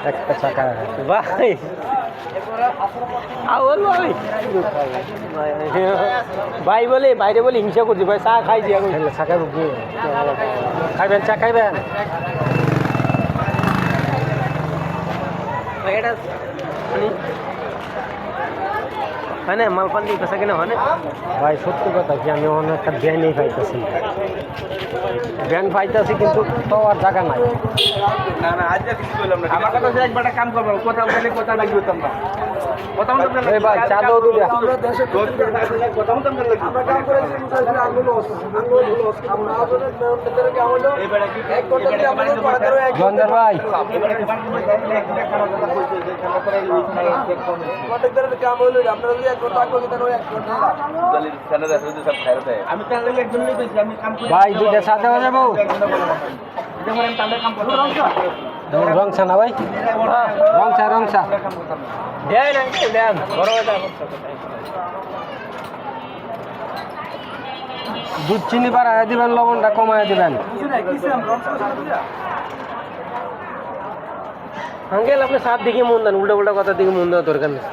একটা চাকা ভাই আউল ভাই ভাই বলে বাইরে বলে হিংসা করছি ভাই চা খাই দিয়া চাকা রুকি খাইবেন চা খাইবেন এটা হয় না মালপান্ডি পেশা কিনা হয় না ভাই সত্যি কথা কি আমি অনেক একটা ভ্যানই পাইতেছি ভ্যান পাইতেছি কিন্তু তো আর জায়গা নাই না না আজ কিছু বললাম না আমার কথা হচ্ছে একবার কাম করবো কথা বলে কথা লাগি হতাম না কথা মতো এই ভাই চা দাও দুটা কথা মতো আমরা কাম করেছি মুসাফির আঙ্গুল হলো আমরা আসলে মেয়র কাম হলো এবারে কি এক ঘন্টা দিয়ে আমাদের পড়া ধরো এক জন্দর ভাই এবারে কি বাকি খারাপ কথা কইছে যে খারাপ করে ওই খাই চেক করবে কতদের কাম হলো আপনারা যদি এক ঘন্টা আগে দেন ওই এক ঘন্টা দলিল সানা দাও সব খাইরা দেয় আমি তাহলে একজনই কইছি আমি কাম করি ভাই দুটা চা দেওয়া যাবো যেমন আমি তাহলে কাম করব রং চা না ভাই রং চা দেন দেন বড় দুধ চিনি বাড়ায় দিবেন লবণটা কমায় দিবেন আঙ্কেল আপনি সাত দিকে মন দেন উল্টা উল্টা কথা দিকে মন দেওয়া দরকার নেই